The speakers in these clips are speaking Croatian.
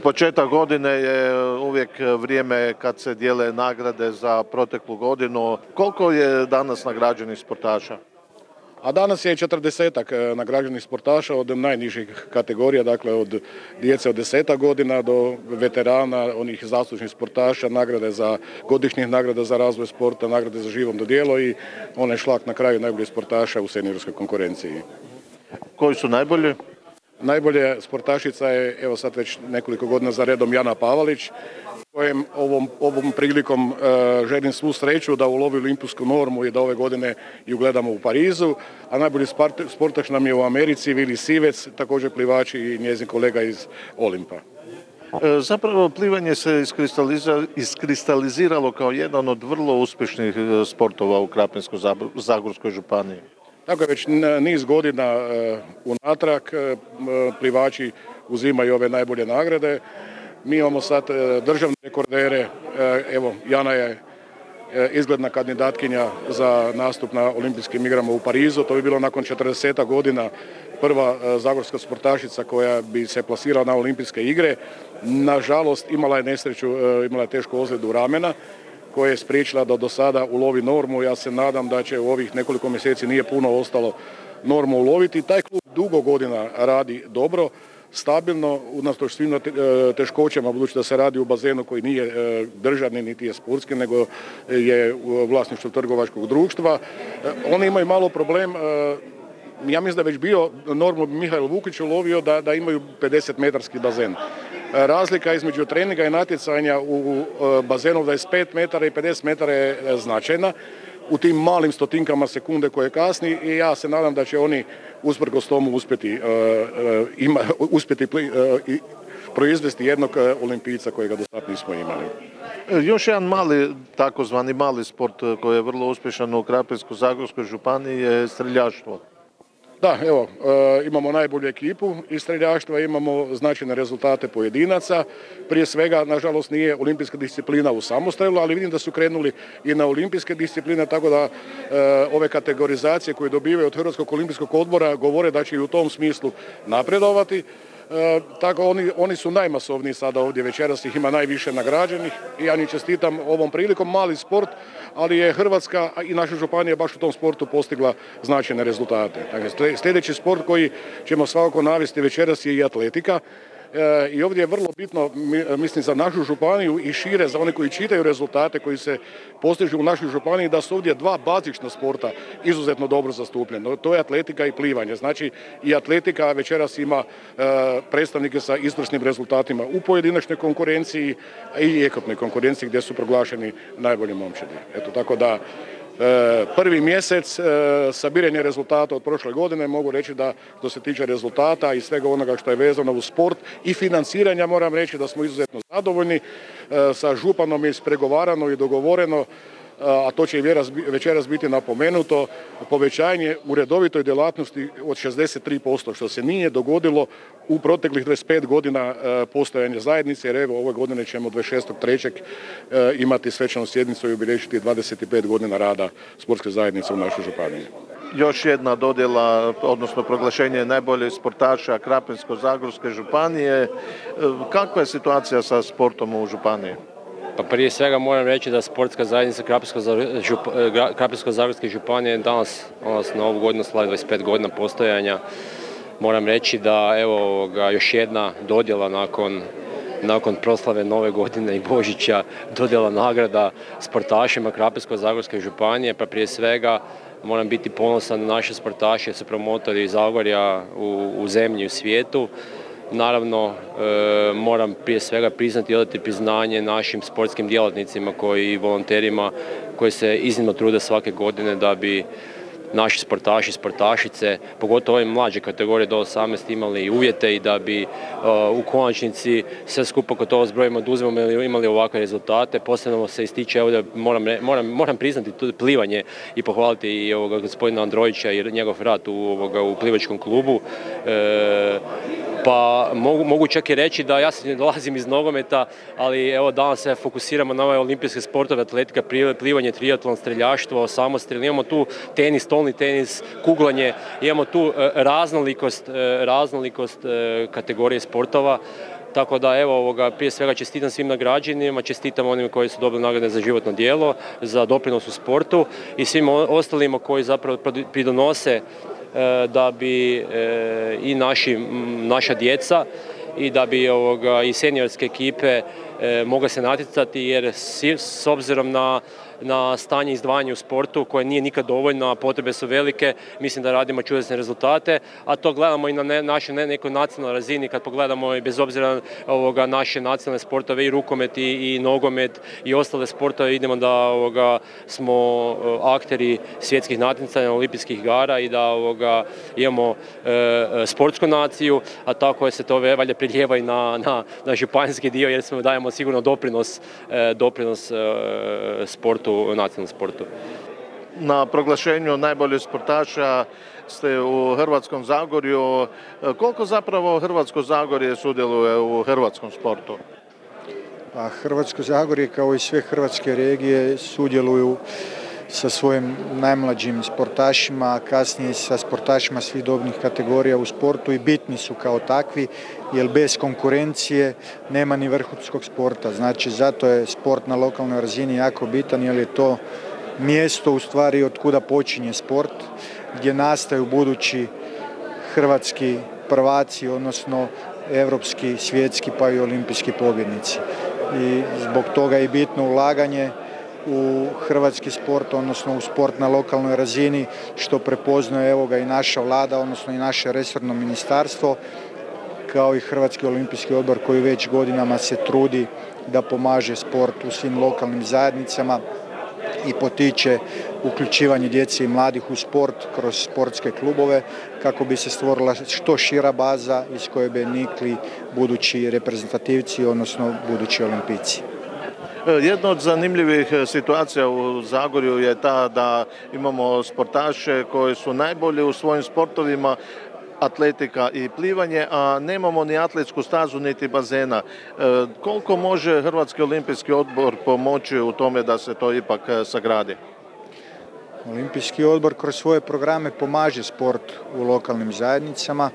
Početak godine je uvijek vrijeme kad se dijele nagrade za proteklu godinu. Koliko je danas nagrađenih sportaša? A danas je 40-ak nagrađenih sportaša od najnižih kategorija, dakle od djece od 10 godina do veterana, onih zaslužnih sportaša, godišnjih nagrada za razvoj sporta, nagrade za živom dodijelo i onaj šlag na kraju najboljih sportaša u seniorskoj konkurenciji. Koji su najbolji? Najbolja sportašica je, evo sad već nekoliko godina za redom, Jana Pavalić, kojem ovom prilikom želim svu sreću da ulovi olimpijsku normu i da ove godine ju gledamo u Parizu, a najbolji sportaš nam je u Americi Vili Sivec, također plivač i njezin kolega iz Olimpa. Zapravo plivanje se iskristaliziralo kao jedan od vrlo uspješnih sportova u Krapinsko-zagorskoj županiji. Tako je, već niz godina unatrag plivači uzimaju ove najbolje nagrade. Mi imamo sad državne rekordere, evo Jana je izgledna kandidatkinja za nastup na olimpijskim igrama u Parizu. To bi bilo nakon 40 godina prva zagorska sportašica koja bi se plasirala na olimpijske igre. Nažalost imala je nesreću, imala je tešku ozljedu ramena koja je spriječila da do sada ulovi normu. Ja se nadam da će u ovih nekoliko mjeseci, nije puno ostalo, normu uloviti. Taj klub dugo godina radi dobro, stabilno, unatoč svim teškoćama, budući da se radi u bazenu koji nije državni niti je sportski, nego je u vlasništvu trgovačkog društva. Oni imaju malo problem, ja mislim da je već bio normu Mihael Vukić ulovio da imaju 50-metarski bazen. Razlika između treninga i natjecanja u bazenu 25 metara i 50 metara je značajna u tim malim stotinkama sekunde koje kasni i ja se nadam da će oni usprkos tomu uspjeti proizvesti jednog olimpijca kojega do sad nismo imali. Još jedan takozvani mali sport koji je vrlo uspješan u Krapinsko-zagorskoj županiji je streljaštvo. Da, evo, imamo najbolju ekipu iz streljaštva, imamo značajne rezultate pojedinaca. Prije svega, nažalost, nije olimpijska disciplina u samostrelu, ali vidim da su krenuli i na olimpijske discipline, tako da ove kategorizacije koje dobivaju od Hrvatskog olimpijskog odbora govore da će i u tom smislu napredovati. Tako oni su najmasovniji sada ovdje večeras, ih ima najviše nagrađenih i ja njih čestitam ovom prilikom. Mali sport, ali je Hrvatska i naša županija baš u tom sportu postigla značajne rezultate. Dakle, sljedeći sport koji ćemo svakako navesti večeras je i atletika. I ovdje je vrlo bitno, mislim, za našu županiju i šire za one koji čitaju rezultate koji se postižu u našoj županiji, da su ovdje dva bazična sporta izuzetno dobro zastupljena. To je atletika i plivanje. Znači i atletika večeras ima predstavnike sa izvrsnim rezultatima u pojedinačnoj konkurenciji i ekipnoj konkurenciji gdje su proglašeni najbolji momčadi. Eto, tako da prvi mjesec sabiranje rezultata od prošle godine, mogu reći da što se tiče rezultata i svega onoga što je vezano uz sport i financiranja, moram reći da smo izuzetno zadovoljni. Sa županom je ispregovarano i dogovoreno, a to će i večeras biti napomenuto, povećanje u redovitoj djelatnosti od 63%, što se nije dogodilo u proteklih 25 godina postojanja zajednice, jer evo ove godine ćemo 26.3. imati svečanu sjednicu i obilježiti 25 godina rada sportske zajednice u našoj županiji. Još jedna dodjela, odnosno proglašenje najboljih sportaša Krapinsko-zagorske županije. Kakva je situacija sa sportom u županiji? Pa prije svega moram reći da sportska zajednica Krapinsko-zagorske županije danas na ovu godinu slavi 25 godina postojanja. Moram reći da evo još jedna dodjela nakon proslave Nove godine i Božića, dodjela nagrada sportašima Krapinsko-zagorske županije. Pa prije svega moram biti ponosan na naše sportaše, su promotori Zagorja u zemlji i u svijetu. Naravno, moram prije svega priznati i odati priznanje našim sportskim djelatnicima i volonterima koji se iznimno trude svake godine da bi naši sportaši i sportašice, pogotovo ove mlađe kategorije do 18 imali uvjete i da bi u konačnici sve skupo kod ovo zbrojimo oduzimamo imali ovakve rezultate. Posebno se ističe, ovdje moram priznati plivanje i pohvaliti i gospodina Androjića i njegov rad u plivačkom klubu. Pa mogu čak i reći da ja se dolazim iz nogometa, ali evo danas se fokusiramo na ove olimpijske sportove, atletika, plivanje, triatlon, streljaštvo, samostrel. Imamo tu tenis, stolni tenis, kuglanje, imamo tu raznolikost kategorije sportova. Tako da evo, prije svega čestitam svim nagrađenima, čestitam onima koji su dobili nagrade za životno djelo, za doprinos u sportu i svim ostalima koji zapravo pridonose da bi i naša djeca i da bi i seniorske ekipe mogle se natjecati, jer s obzirom na stanje izdvajanja u sportu koje nije nikad dovoljno, a potrebe su velike, mislim da radimo čudesne rezultate, a to gledamo i na našoj nekoj nacionalnoj razini, kad pogledamo i bez obzira na naše nacionalne sportove i rukomet i nogomet i ostale sportove, vidimo da smo akteri svjetskih natjecanja, olimpijskih igara i da imamo sportsku naciju, a tako se to valjda priljeva i na županijski dio, jer dajemo sigurno doprinos sportu, nacionalnom sportu. Na proglašenju najboljih sportaša ste u Hrvatskom Zagorju. Koliko zapravo Hrvatsko Zagorje sudjeluje u hrvatskom sportu? Pa Hrvatsko Zagorje, kao i sve hrvatske regije, sudjeluju sa svojim najmlađim sportašima, a kasnije sa sportašima svih dobnih kategorija u sportu i bitni su kao takvi, jer bez konkurencije nema ni vrhunskog sporta. Znači, zato je sport na lokalnoj razini jako bitan, jer je to mjesto u stvari od kuda počinje sport, gdje nastaju budući hrvatski prvaci, odnosno europski, svjetski pa i olimpijski pobjednici. I zbog toga je bitno ulaganje u hrvatski sport, odnosno u sport na lokalnoj razini, što prepoznaje evo ga i naša vlada, odnosno i naše resorno ministarstvo, kao i Hrvatski olimpijski odbor koji već godinama se trudi da pomaže sport u svim lokalnim zajednicama i potiče uključivanje djece i mladih u sport kroz sportske klubove kako bi se stvorila što šira baza iz koje bi nikli budući reprezentativci, odnosno budući olimpijci. Jedna od zanimljivih situacija u Zagorju je ta da imamo sportaše koji su najbolji u svojim sportovima, atletika i plivanje, a nemamo ni atletsku stazu niti bazena. Koliko može Hrvatski olimpijski odbor pomoći u tome da se to ipak sagradi? Olimpijski odbor kroz svoje programe pomaže sport u lokalnim zajednicama.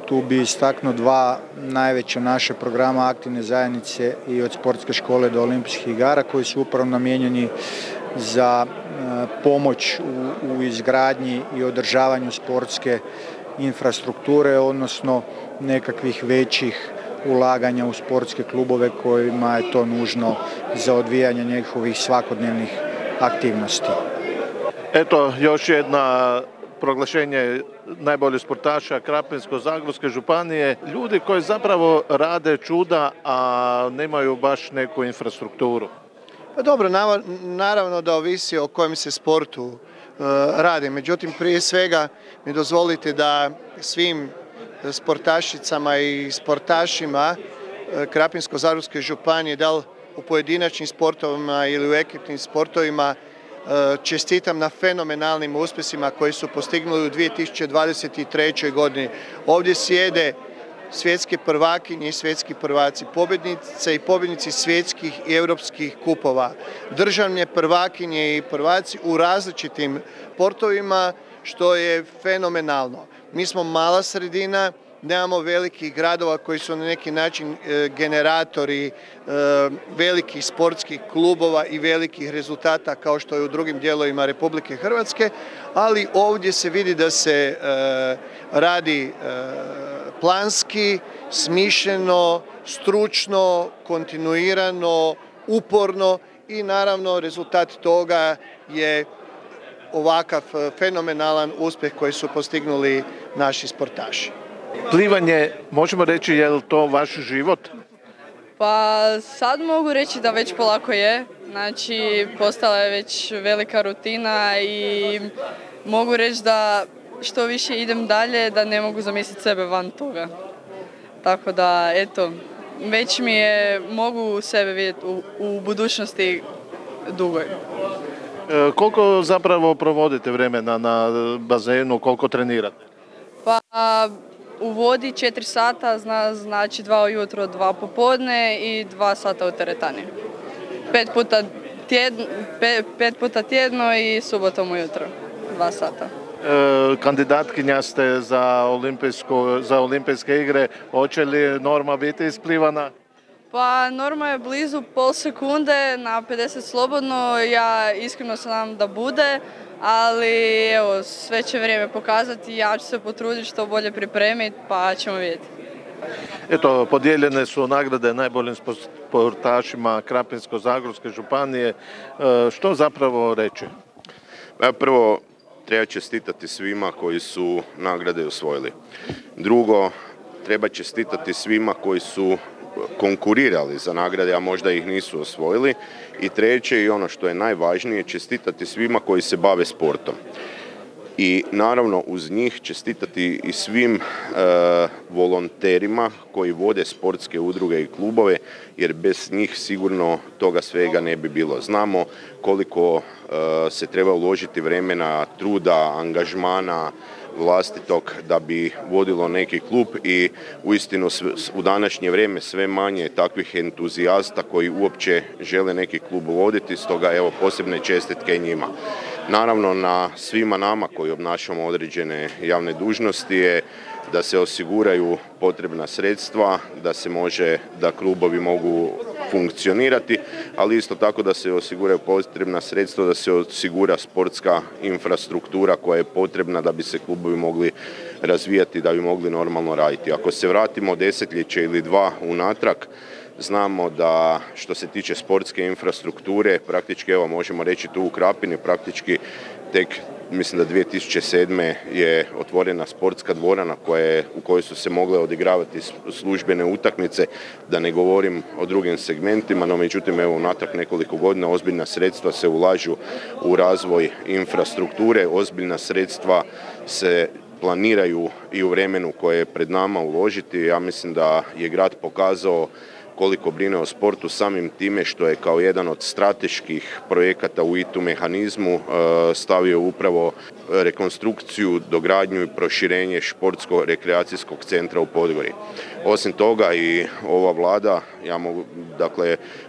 Tu bi istaknuo dva najveća naše programa aktivne zajednice i od sportske škole do olimpijskih igara koji su upravo namijenjeni za pomoć u izgradnji i održavanju sportske infrastrukture, odnosno nekakvih većih ulaganja u sportske klubove kojima je to nužno za odvijanje njihovih svakodnevnih aktivnosti. Eto, još jedna proglašenje najboljih sportaša Krapinsko-zagorske županije. Ljudi koji zapravo rade čuda, a nemaju baš neku infrastrukturu. Pa dobro, naravno da ovisi o kojem se sportu radi. Međutim, prije svega mi dozvolite da svim sportašicama i sportašima Krapinsko-zagorske županije, da li u pojedinačnim sportovima ili u ekipnim sportovima, čestitam na fenomenalnim uspjesima koji su postignuli u 2023. godini. Ovdje sjede svjetske prvakinje i svjetski prvaci, pobjednice i pobjednici svjetskih i europskih kupova, državne prvakinje i prvaci u različitim sportovima, što je fenomenalno. Mi smo mala sredina, nemamo velikih gradova koji su na neki način generatori velikih sportskih klubova i velikih rezultata kao što je u drugim dijelovima Republike Hrvatske, ali ovdje se vidi da se radi planski, smišljeno, stručno, kontinuirano, uporno i naravno rezultat toga je ovakav fenomenalan uspjeh koji su postignuli naši sportaši. Plivanje, možemo reći, je li to vaš život? Pa sad mogu reći da već polako je. Znači, postala je već velika rutina i mogu reći da što više idem dalje, da ne mogu zamisliti sebe van toga. Tako da, eto, već mi je, mogu sebe vidjeti u budućnosti dugoj. Koliko zapravo provodite vremena na bazenu, koliko trenirate? Pa u vodi 4 sata, znači 2 ujutro, 2 popodne i 2 sata u teretani. 5 puta tjedno i subotom ujutro, 2 sata. Kandidatkinja ste za olimpijske igre. Hoće li norma biti isplivana? Pa norma je blizu pol sekunde na 50 slobodno. Ja iskreno se nadam da bude, ali evo, sve će vrijeme pokazati. Ja ću se potruditi što bolje pripremiti, pa ćemo vidjeti. Eto, podijeljene su nagrade najboljim sportašima Krapinsko-zagorske županije. Što zapravo reći? Prvo, treba čestitati svima koji su nagrade osvojili. Drugo, treba čestitati svima koji su konkurirali za nagrade, a možda ih nisu osvojili. I treće, i ono što je najvažnije, čestitati svima koji se bave sportom. I naravno uz njih čestitati i svim volonterima koji vode sportske udruge i klubove, jer bez njih sigurno toga svega ne bi bilo. Znamo koliko se treba uložiti vremena, truda, angažmana vlastitog da bi vodilo neki klub i uistinu u današnje vrijeme sve manje takvih entuzijasta koji uopće žele neki klub voditi, stoga evo posebne čestitke njima. Naravno na svima nama koji obnašamo određene javne dužnosti je da se osiguraju potrebna sredstva, da klubovi mogu funkcionirati, ali isto tako da se osiguraju potrebna sredstva, da se osigura sportska infrastruktura koja je potrebna da bi se klubovi mogli razvijati, da bi mogli normalno raditi. Ako se vratimo desetljeće ili dva unatrag, znamo da što se tiče sportske infrastrukture, praktički evo možemo reći tu u Krapini, praktički tek mislim da 2007. je otvorena sportska dvorana u kojoj su se mogle odigravati službene utakmice, da ne govorim o drugim segmentima, no međutim evo unatrag nekoliko godina ozbiljna sredstva se ulažu u razvoj infrastrukture, ozbiljna sredstva se planiraju i u vremenu koje je pred nama uložiti. Ja mislim da je grad pokazao koliko brine o sportu samim time što je kao jedan od strateških projekata u ITU mehanizmu stavio upravo rekonstrukciju, dogradnju i proširenje športsko-rekreacijskog centra u Podgori. Osim toga i ova vlada,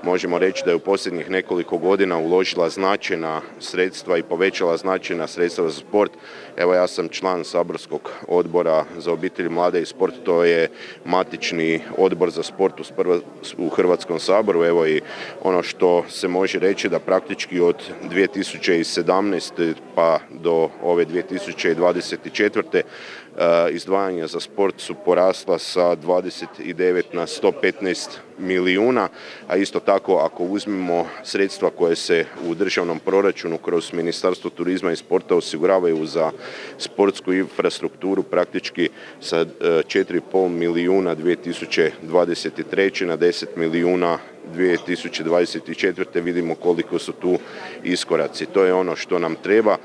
možemo reći da je u posljednjih nekoliko godina uložila značajna sredstva i povećala značajna sredstva za sport. Evo ja sam član saborskog odbora za obitelj, mlade i sport, to je matični odbor za sport u Hrvatskom saboru. Evo i ono što se može reći da praktički od 2017. pa do ove 2024. izdvajanja za sport su porasla sa 29 na 115 milijuna, a isto tako ako uzmemo sredstva koje se u državnom proračunu kroz Ministarstvo turizma i sporta osiguravaju za sportsku infrastrukturu praktički sa 4,5 milijuna 2023. na 10 milijuna 2024. vidimo koliko su tu iskoraci. To je ono što nam treba.